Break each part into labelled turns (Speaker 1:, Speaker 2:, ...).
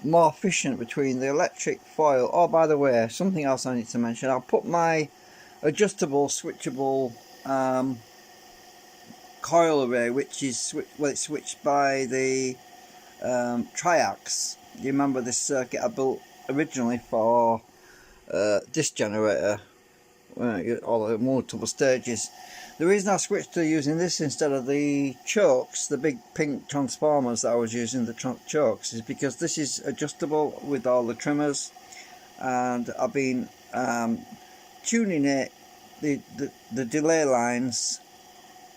Speaker 1: more efficient between the electric foil. Oh, by the way, something else I need to mention. I'll put my adjustable, switchable coil array, which is it's switched by the Triax. You remember this circuit I built originally for this generator, all the multiple stages. The reason I switched to using this instead of the chokes, the big pink transformers that I was using, the chokes, is because this is adjustable with all the trimmers, and I've been tuning it, the delay lines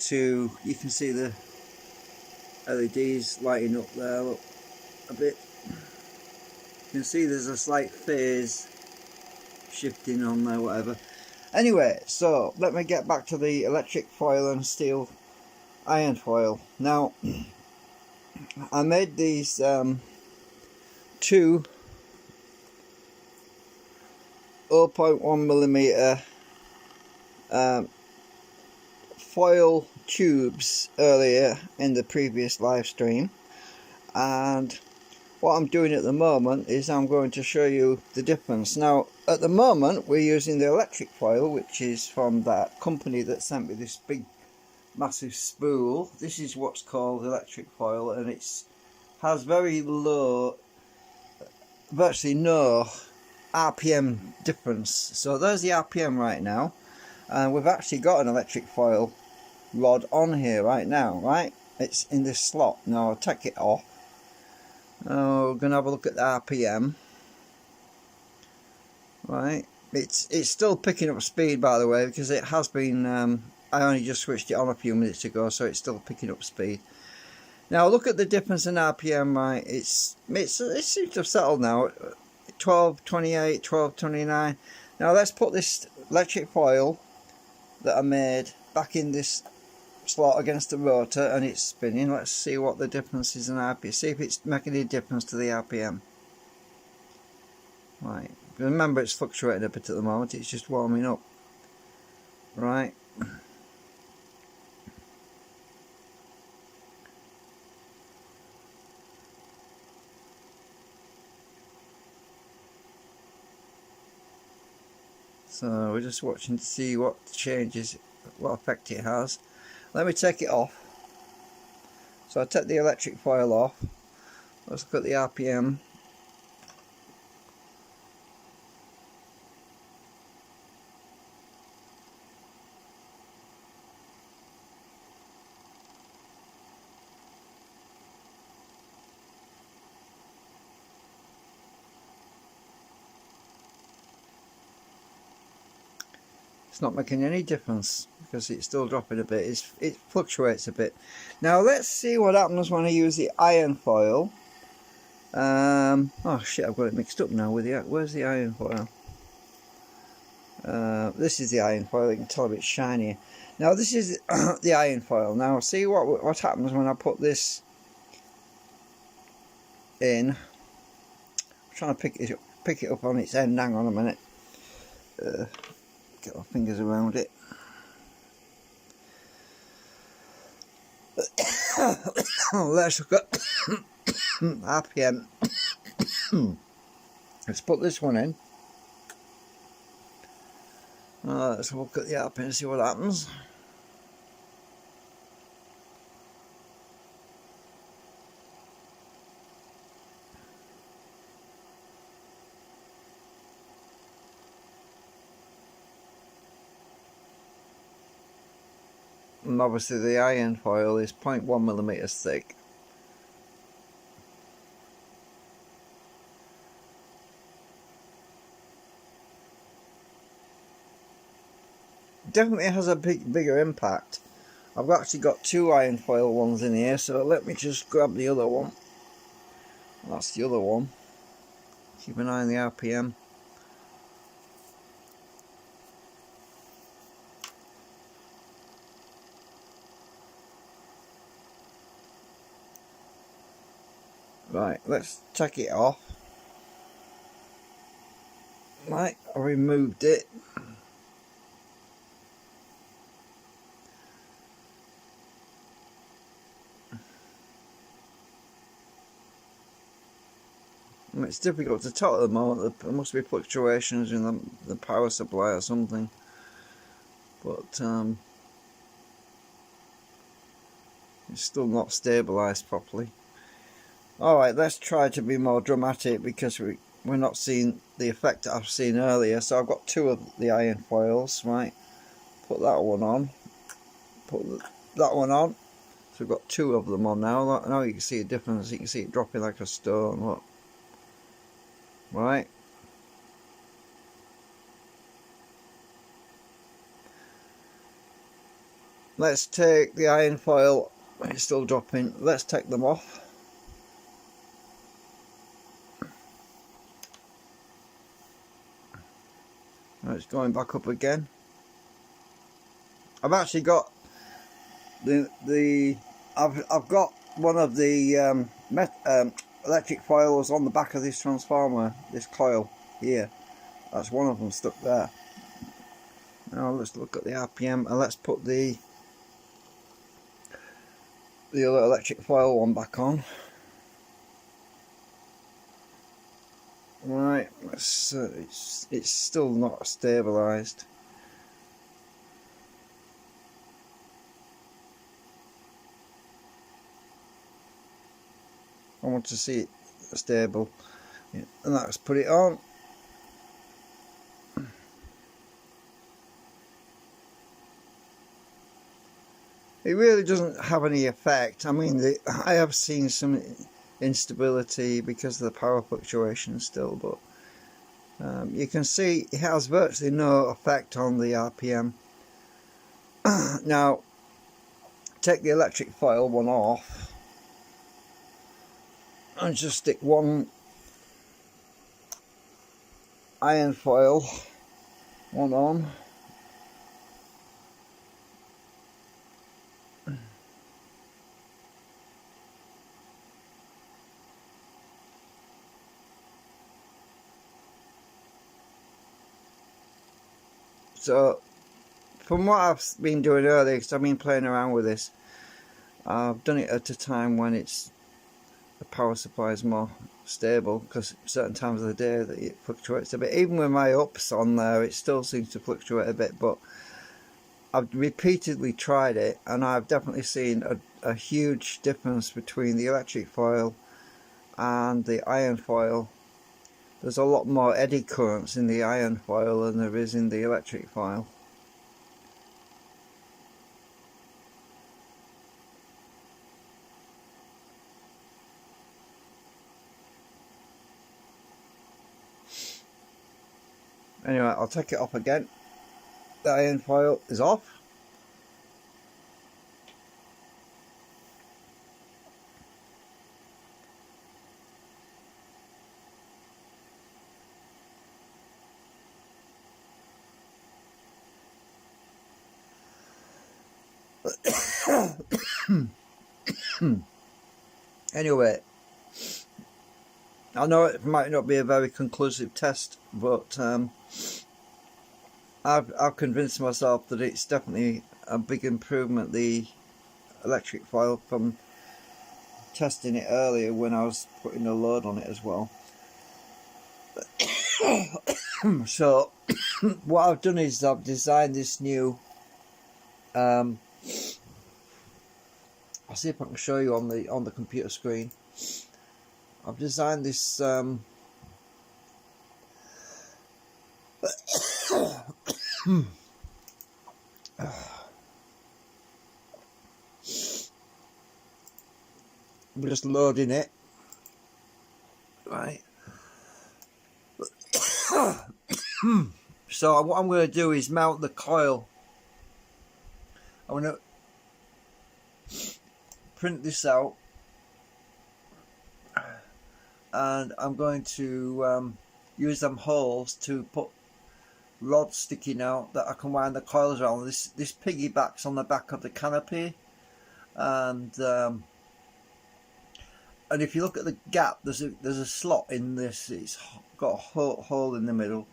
Speaker 1: to, you can see the LEDs lighting up there, look, a bit. You can see there's a slight phase shifting on there, whatever. Anyway, so let me get back to the electric foil and steel iron foil. Now, I made these two 0.1mm foil tubes earlier in the previous live stream, and what I'm doing at the moment is I'm going to show you the difference. Now, at the moment we're using the electric foil, which is from that company that sent me this big massive spool. This is what's called electric foil, and it's has very low, virtually no RPM difference. So there's the RPM right now, and we've actually got an electric foil rod on here right now, right? It's in this slot. Now I'll take it off. We're going to have a look at the RPM. Right, it's still picking up speed, by the way, because it has been, I only just switched it on a few minutes ago, so it's still picking up speed. Now look at the difference in RPM, right? It seems to have settled now, 1228, 1229. Now let's put this electric foil that I made back in this slot against the rotor, and it's spinning. Let's see what the difference is in RPM, see if it's making any difference to the RPM. Right, remember it's fluctuating a bit at the moment, it's just warming up. Right, so we're just watching to see what changes, what effect it has. Let me take it off. So I take the electric foil off. Let's look at the RPM. It's not making any difference because it's still dropping a bit. It fluctuates a bit. Now let's see what happens when I use the iron foil. Oh shit, I've got it mixed up now with the, where's the iron foil? This is the iron foil. You can tell a bit shinier. Now this is the iron foil. Now see what happens when I put this in. I'm trying to pick it up on its end. Hang on a minute. Get my fingers around it. Let's look at RPM. Let's put this one in. Let's look at the RPM and see what happens. And obviously the iron foil is 0.1mm thick. Definitely has a bigger impact. I've actually got two iron foil ones in here, so let me just grab the other one. That's the other one. Keep an eye on the RPM. Right, let's take it off. Right, I removed it. It's difficult to tell at the moment. There must be fluctuations in the power supply or something, but it's still not stabilized properly. Alright, let's try to be more dramatic, because we're not seeing the effect that I've seen earlier. So I've got 2 of the iron foils, right? Put that one on, put that one on. So we've got 2 of them on now. Now you can see a difference. You can see it dropping like a stone. Look, right? Let's take the iron foil. It's still dropping. Let's take them off. It's going back up again. I've actually got I've got one of the electric foils on the back of this transformer, this coil here. That's one of them stuck there. Now let's look at the RPM, and let's put the other electric foil one back on. Right, it's still not stabilized. I want to see it stable, yeah, and let's put it on. It really doesn't have any effect. I mean, I have seen some instability because of the power fluctuations still, but you can see it has virtually no effect on the RPM. Now, take the electric foil one off and just stick one iron foil one on. So, from what I've been doing earlier, because I've been playing around with this, I've done it at a time when the power supply is more stable, because certain times of the day that it fluctuates a bit. Even with my ups on there, it still seems to fluctuate a bit, but I've repeatedly tried it, and I've definitely seen a huge difference between the electric foil and the iron foil. There's a lot more eddy currents in the iron foil than there is in the electric foil. Anyway, I'll take it off again. The iron foil is off. Anyway, I know it might not be a very conclusive test, but I've convinced myself that it's definitely a big improvement, the electric foil, from testing it earlier when I was putting a load on it as well. So what I've done is I've designed this new I'll see if I can show you on the computer screen. I've designed this we're just loading it, right? So what I'm going to do is mount the coil. I'm going to print this out, and I'm going to use them holes to put rods sticking out that I can wind the coils around. This piggybacks on the back of the canopy, and if you look at the gap, there's a slot in this. It's got a hole in the middle.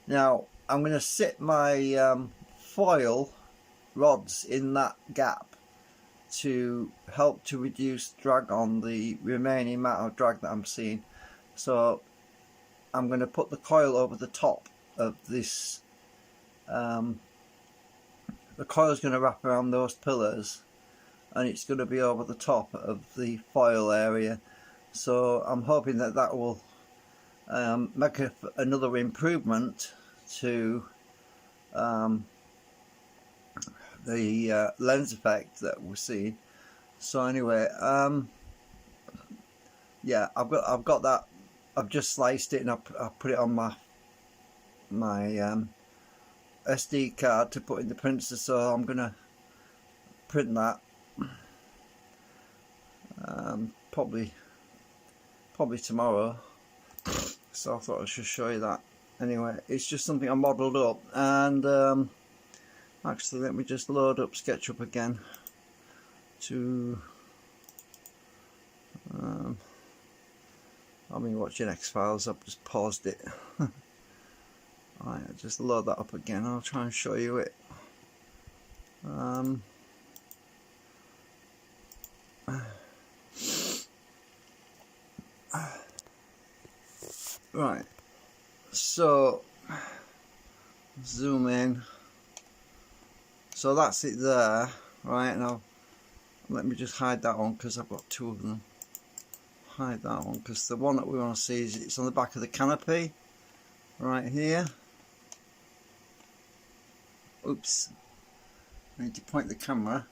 Speaker 1: Now I'm going to sit my foil rods in that gap to help to reduce drag on the remaining amount of drag that I'm seeing. So I'm going to put the coil over the top of this. The coil is going to wrap around those pillars, and it's going to be over the top of the foil area. So I'm hoping that that will make another improvement to the lens effect that we're seeing. So anyway, yeah, I've got that. I've just sliced it and I put it on my SD card to put in the printer. So I'm gonna print that probably tomorrow. So I thought I should show you that. Anyway, it's just something I modelled up, and actually let me just load up SketchUp again to I've been watching X-Files. I've just paused it. Alright, I'll just load that up again. I'll try and show you it. Right, so zoom in. So that's it there. Right, now let me just hide that one because I've got two of them. Hide that one because the one that we want to see is it's on the back of the canopy right here. Oops, I need to point the camera.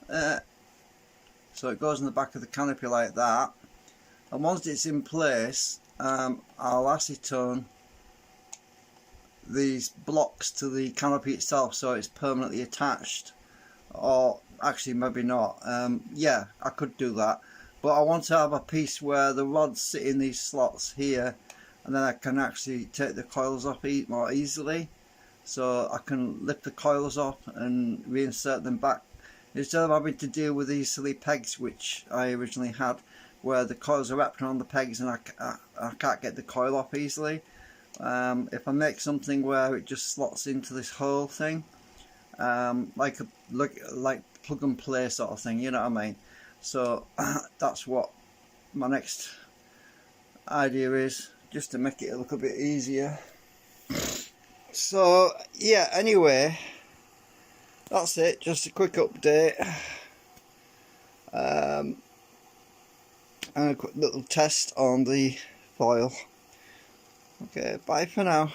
Speaker 1: So it goes in the back of the canopy like that, and once it's in place, I'll acetone these blocks to the canopy itself so it's permanently attached. Or actually maybe not. Yeah, I could do that, but I want to have a piece where the rods sit in these slots here, and then I can actually take the coils off more easily. So I can lift the coils off and reinsert them back, instead of having to deal with these silly pegs which I originally had, where the coils are wrapped around the pegs and I can't get the coil off easily. If I make something where it just slots into this whole thing, like plug and play sort of thing, you know what I mean? So that's what my next idea is, just to make it look a bit easier. So yeah, anyway, that's it, just a quick update, and a quick little test on the foil. Okay, bye for now.